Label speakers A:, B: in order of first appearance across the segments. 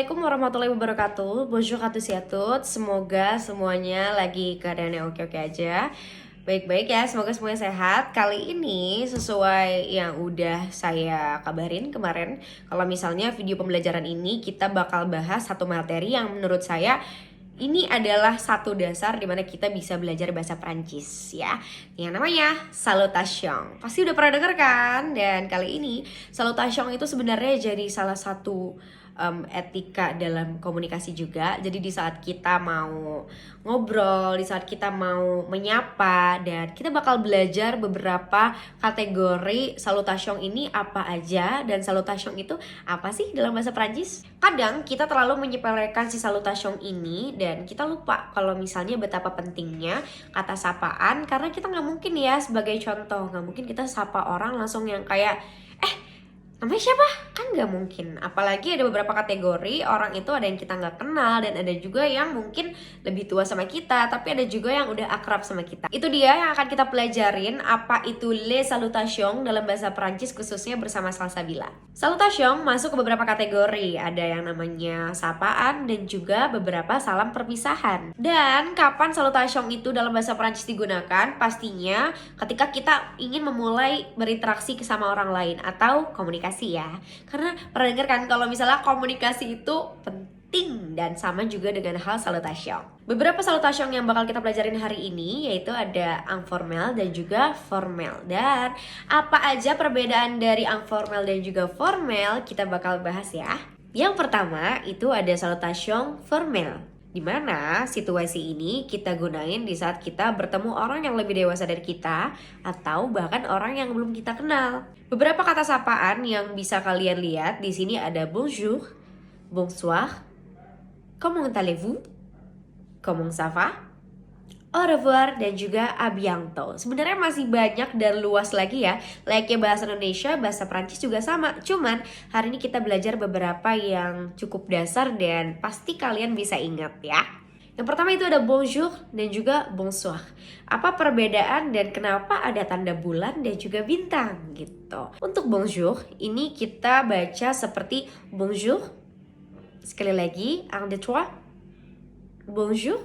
A: Assalamualaikum warahmatullahi wabarakatuh. Bonjour à tous et à toutes. Semoga semuanya lagi keadaannya oke-oke aja. Baik-baik ya, semoga semuanya sehat. Kali ini sesuai yang udah saya kabarin kemarin, kalau misalnya video pembelajaran ini kita bakal bahas satu materi yang menurut saya ini adalah satu dasar dimana kita bisa belajar bahasa Prancis ya, yang namanya salutation. Pasti udah pernah denger kan? Dan kali ini salutation itu sebenarnya jadi salah satu etika dalam komunikasi juga. Jadi di saat kita mau ngobrol, di saat kita mau menyapa, dan kita bakal belajar beberapa kategori salutation ini apa aja, dan salutation itu apa sih dalam bahasa Prancis. Kadang kita terlalu menyepelekan si salutation ini dan kita lupa kalau misalnya betapa pentingnya kata sapaan, karena kita nggak mungkin ya, sebagai contoh, nggak mungkin kita sapa orang langsung yang kayak namanya siapa? Kan gak mungkin. Apalagi ada beberapa kategori orang itu, ada yang kita gak kenal, dan ada juga yang mungkin lebih tua sama kita, tapi ada juga yang udah akrab sama kita. Itu dia yang akan kita pelajarin, apa itu les salutations dalam bahasa Perancis, khususnya bersama Salsabila. Salutation masuk ke beberapa kategori. Ada yang namanya sapaan dan juga beberapa salam perpisahan. Dan kapan salutation itu dalam bahasa Perancis digunakan? Pastinya ketika kita ingin memulai berinteraksi sama orang lain atau komunikasi ya. Karena pernah dengar kan kalau misalnya komunikasi itu penting, dan sama juga dengan hal salutation. Beberapa salutation yang bakal kita pelajarin hari ini yaitu ada informal dan juga formal. Dan apa aja perbedaan dari informal dan juga formal kita bakal bahas ya. Yang pertama itu ada salutation formal, dimana situasi ini kita gunain di saat kita bertemu orang yang lebih dewasa dari kita atau bahkan orang yang belum kita kenal. Beberapa kata sapaan yang bisa kalian lihat di sini ada bonjour, bonsoir, comment allez-vous, comment ça va, au revoir, dan juga à bientôt. Sebenarnya masih banyak dan luas lagi ya. Layaknya bahasa Indonesia, bahasa Prancis juga sama. Cuman hari ini kita belajar beberapa yang cukup dasar dan pasti kalian bisa ingat ya. Yang pertama itu ada bonjour dan juga bonsoir. Apa perbedaan dan kenapa ada tanda bulan dan juga bintang gitu. Untuk bonjour ini kita baca seperti bonjour. Sekali lagi, un, deux, trois. Bonjour.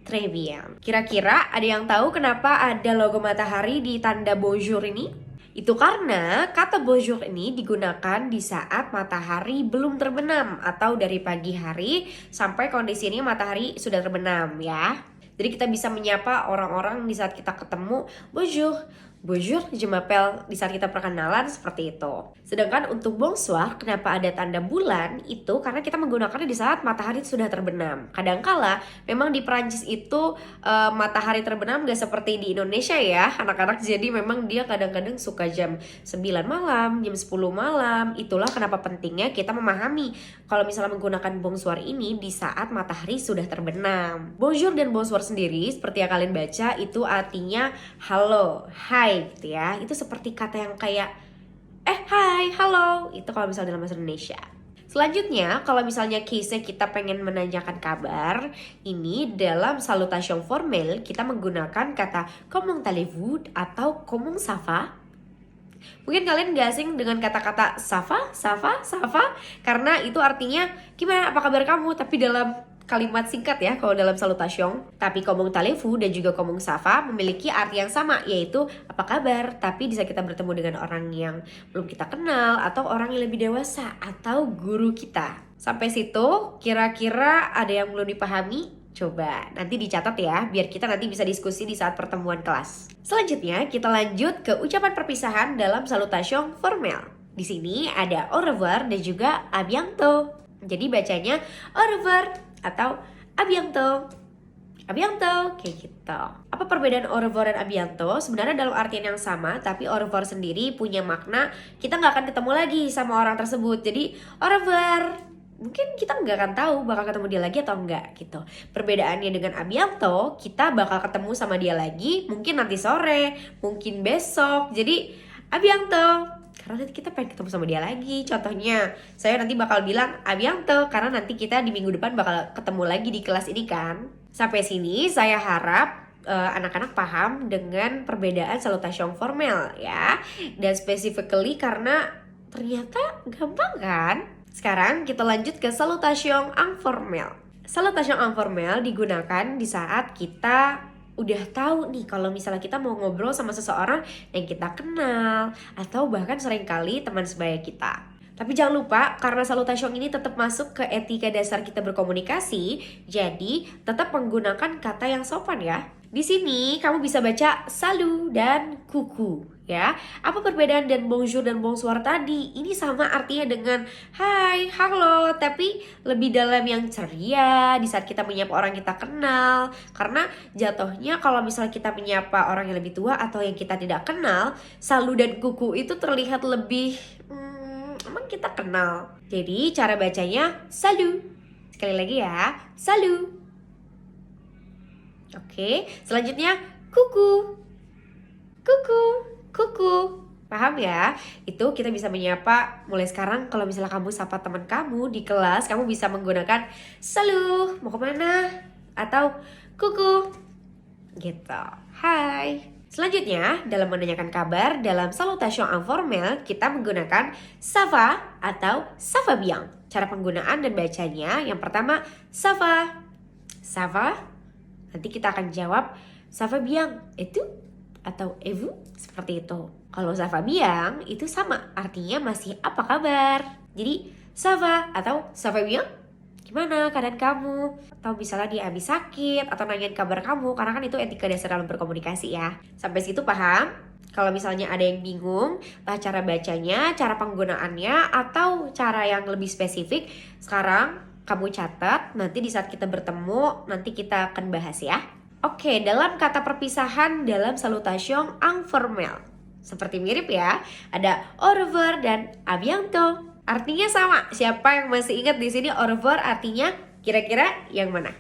A: Très bien. Kira-kira ada yang tahu kenapa ada logo matahari di tanda bonjour ini? Itu karena kata bonjour ini digunakan di saat matahari belum terbenam atau dari pagi hari sampai kondisi ini matahari sudah terbenam ya. Jadi kita bisa menyapa orang-orang di saat kita ketemu, bonjour. Bonjour, je m'appelle, di saat kita perkenalan seperti itu. Sedangkan untuk bonsoir, kenapa ada tanda bulan? Itu karena kita menggunakannya di saat matahari sudah terbenam. Kadangkala memang di Prancis itu matahari terbenam gak seperti di Indonesia ya anak-anak. Jadi memang dia kadang-kadang suka jam 9 malam, jam 10 malam. Itulah kenapa pentingnya kita memahami kalau misalnya menggunakan bonsoir ini di saat matahari sudah terbenam. Bonjour dan bonsoir sendiri seperti yang kalian baca itu artinya halo, hai gitu ya. Itu seperti kata yang kayak hai, halo. Itu kalau misalnya dalam bahasa Indonesia. Selanjutnya, kalau misalnya case-nya kita pengen menanyakan kabar, ini dalam salutation formal kita menggunakan kata comment allez-vous atau comment ça va. Mungkin kalian gak asing dengan kata-kata ça va, karena itu artinya gimana, apa kabar kamu, tapi dalam kalimat singkat ya kalau dalam salutation. Tapi comment allez-vous dan juga comment ça va memiliki arti yang sama, yaitu apa kabar, tapi bisa kita bertemu dengan orang yang belum kita kenal atau orang yang lebih dewasa atau guru kita. Sampai situ kira-kira ada yang belum dipahami? Coba nanti dicatat ya, biar kita nanti bisa diskusi di saat pertemuan kelas. Selanjutnya kita lanjut ke ucapan perpisahan dalam salutation formal. Di sini ada au revoir dan juga à bientôt. Jadi bacanya au revoir atau à bientôt. À bientôt, kayak gitu. Apa perbedaan au revoir dan à bientôt? Sebenarnya dalam artian yang sama, tapi au revoir sendiri punya makna kita nggak akan ketemu lagi sama orang tersebut. Jadi au revoir, mungkin kita nggak akan tahu bakal ketemu dia lagi atau enggak gitu. Perbedaannya dengan à bientôt, kita bakal ketemu sama dia lagi mungkin nanti sore, mungkin besok. Jadi à bientôt karena nanti kita pengen ketemu sama dia lagi. Contohnya, saya nanti bakal bilang à bientôt karena nanti kita di minggu depan bakal ketemu lagi di kelas ini kan. Sampai sini saya harap anak-anak paham dengan perbedaan salutation formal ya. Dan specifically karena ternyata gampang kan? Sekarang kita lanjut ke salutation informel. Salutation informel digunakan di saat kita udah tahu nih kalau misalnya kita mau ngobrol sama seseorang yang kita kenal atau bahkan seringkali teman sebaya kita. Tapi jangan lupa, karena salutation ini tetap masuk ke etika dasar kita berkomunikasi, jadi tetap menggunakan kata yang sopan ya. Di sini kamu bisa baca salut dan kuku ya. Apa perbedaan dan bonjour dan bonsoir tadi? Ini sama artinya dengan hai, halo, tapi lebih dalam yang ceria di saat kita menyapa orang kita kenal. Karena jatuhnya kalau misalnya kita menyapa orang yang lebih tua atau yang kita tidak kenal, salut dan kuku itu terlihat lebih emang kita kenal. Jadi cara bacanya salut. Sekali lagi ya, salut. Oke, selanjutnya kuku. Kuku, kuku. Paham ya? Itu kita bisa menyapa mulai sekarang. Kalau misalnya kamu sapa teman kamu di kelas, kamu bisa menggunakan salut, mau kemana? Atau kuku gitu, hai. Selanjutnya, dalam menanyakan kabar, dalam salutation informel, kita menggunakan ça va atau ça va bien. Cara penggunaan dan bacanya, yang pertama, ça va. Ça va? Nanti kita akan jawab, ça va bien, itu? Atau et vous? Seperti itu. Kalau ça va bien, itu sama, artinya masih apa kabar. Jadi, ça va atau ça va bien? Gimana keadaan kamu? Atau misalnya dia habis sakit atau nanyain kabar kamu, karena kan itu etika dasar dalam berkomunikasi ya. Sampai situ paham? Kalau misalnya ada yang bingung, entah cara bacanya, cara penggunaannya, atau cara yang lebih spesifik, sekarang kamu catat, nanti di saat kita bertemu, nanti kita akan bahas ya. Oke, dalam kata perpisahan dalam salutation informel, seperti mirip ya, ada au revoir dan à bientôt. Artinya sama. Siapa yang masih ingat di sini au revoir artinya kira-kira yang mana?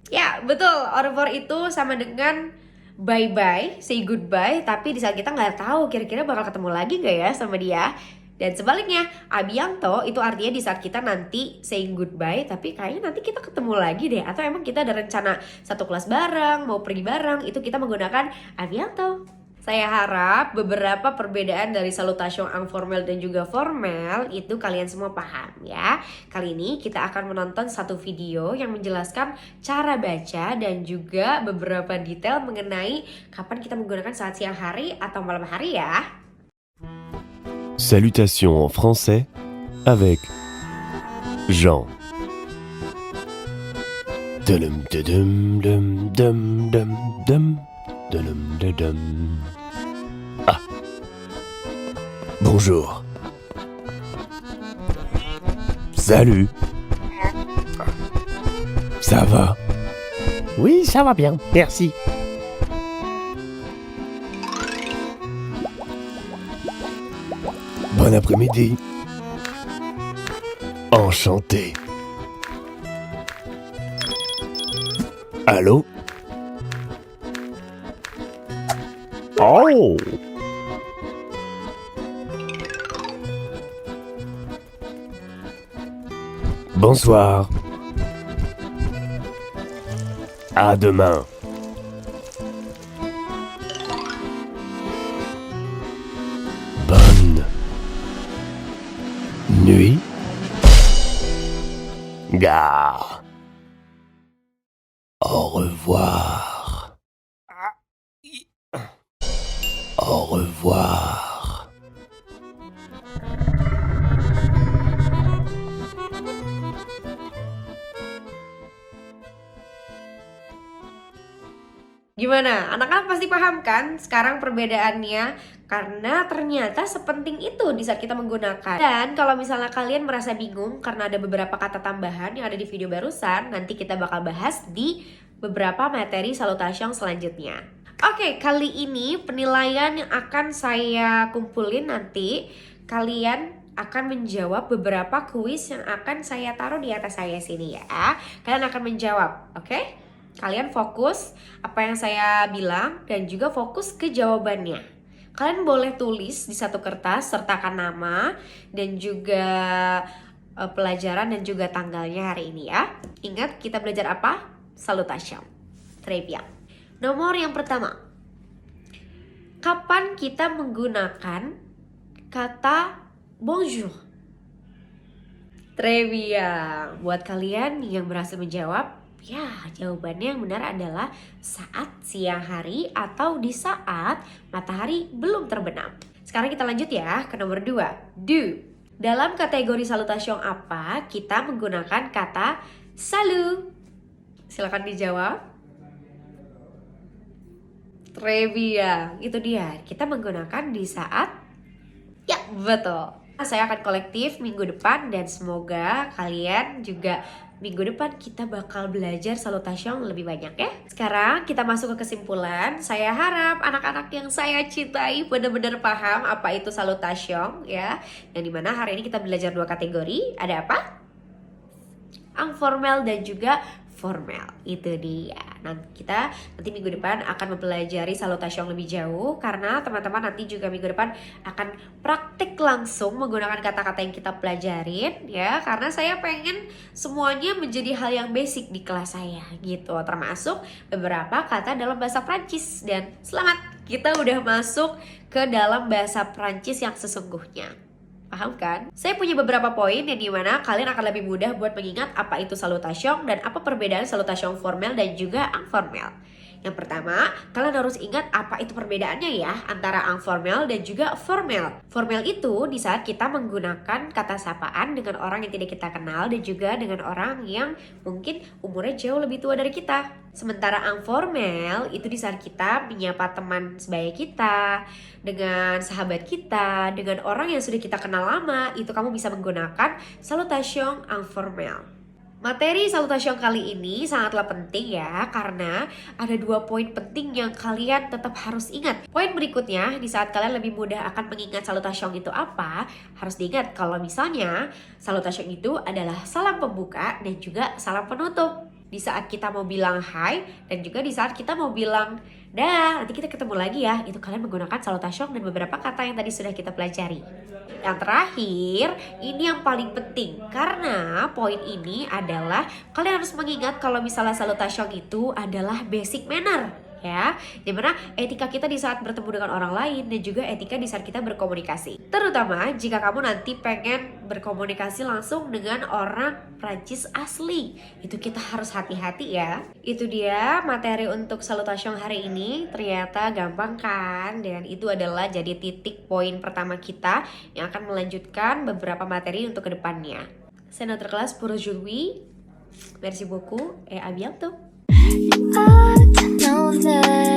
A: Ya, betul. Au revoir itu sama dengan bye-bye, say goodbye, tapi di saat kita nggak tahu kira-kira bakal ketemu lagi nggak ya sama dia. Dan sebaliknya, à bientôt itu artinya di saat kita nanti saying goodbye, tapi kayaknya nanti kita ketemu lagi deh. Atau emang kita ada rencana satu kelas bareng, mau pergi bareng, itu kita menggunakan à bientôt. Saya harap beberapa perbedaan dari salutation informel dan juga formal itu kalian semua paham ya. Kali ini kita akan menonton satu video yang menjelaskan cara baca dan juga beberapa detail mengenai kapan kita menggunakan saat siang hari atau malam hari ya.
B: Salutations en français avec Jean. Dum dum dum dum dum dum. Ah. Bonjour. Salut. Ça va?
C: Oui, ça va bien, merci.
B: Bon après-midi. Enchanté. Allô?
C: Oh!
B: Bonsoir. À demain. Bonne nuit. Gare. Au revoir. Au revoir.
A: Gimana? Anak-anak pasti paham kan sekarang perbedaannya? Karena ternyata sepenting itu di saat kita menggunakan. Dan kalau misalnya kalian merasa bingung karena ada beberapa kata tambahan yang ada di video barusan, nanti kita bakal bahas di beberapa materi salutation selanjutnya. Oke, kali ini penilaian yang akan saya kumpulin nanti, kalian akan menjawab beberapa kuis yang akan saya taruh di atas saya sini ya. Kalian akan menjawab, oke? Kalian fokus apa yang saya bilang dan juga fokus ke jawabannya. Kalian boleh tulis di satu kertas, sertakan nama dan juga pelajaran dan juga tanggalnya hari ini ya. Ingat kita belajar apa? Salutation. Trivia. Nomor yang pertama. Kapan kita menggunakan kata bonjour? Très bien. Buat kalian yang berhasil menjawab, ya jawabannya yang benar adalah saat siang hari atau di saat matahari belum terbenam. Sekarang kita lanjut ya ke nomor 2. Do. Dalam kategori salutation apa kita menggunakan kata salut? Silakan dijawab. Très bien. Itu dia. Kita menggunakan di saat, ya betul, saya akan kolektif minggu depan dan semoga kalian juga minggu depan kita bakal belajar salutation lebih banyak ya. Sekarang kita masuk ke kesimpulan. Saya harap anak-anak yang saya cintai benar-benar paham apa itu salutation ya. Yang dimana hari ini kita belajar 2 kategori. Ada apa? Informal dan juga formal. Itu dia. Nanti minggu depan akan mempelajari salutation lebih jauh karena teman-teman nanti juga minggu depan akan praktik langsung menggunakan kata-kata yang kita pelajarin ya, karena saya pengen semuanya menjadi hal yang basic di kelas saya gitu, termasuk beberapa kata dalam bahasa Prancis. Dan selamat, kita udah masuk ke dalam bahasa Prancis yang sesungguhnya. Paham kan? Saya punya beberapa poin yang dimana kalian akan lebih mudah buat mengingat apa itu salutation dan apa perbedaan salutation formal dan juga informal. Yang pertama, kalian harus ingat apa itu perbedaannya ya antara informal dan juga formal. Formal itu di saat kita menggunakan kata sapaan dengan orang yang tidak kita kenal dan juga dengan orang yang mungkin umurnya jauh lebih tua dari kita. Sementara informal itu di saat kita menyapa teman sebaya kita, dengan sahabat kita, dengan orang yang sudah kita kenal lama, itu kamu bisa menggunakan salutation informal. Materi salutation kali ini sangatlah penting ya, karena ada 2 poin penting yang kalian tetap harus ingat. Poin berikutnya, di saat kalian lebih mudah akan mengingat salutation itu apa, harus diingat kalau misalnya salutation itu adalah salam pembuka dan juga salam penutup. Di saat kita mau bilang hi dan juga di saat kita mau bilang dah, nanti kita ketemu lagi ya, itu kalian menggunakan salutation dan beberapa kata yang tadi sudah kita pelajari. Yang terakhir, ini yang paling penting karena poin ini adalah kalian harus mengingat kalau misalnya salutation itu adalah basic manner ya, dimana etika kita di saat bertemu dengan orang lain dan juga etika di saat kita berkomunikasi. Terutama jika kamu nanti pengen berkomunikasi langsung dengan orang Prancis asli, itu kita harus hati-hati ya. Itu dia materi untuk salutation hari ini. Ternyata gampang kan? Dan itu adalah jadi titik poin pertama kita yang akan melanjutkan beberapa materi untuk kedepannya. C'est notre classe pour aujourd'hui. Merci beaucoup et à bientôt.
D: I know that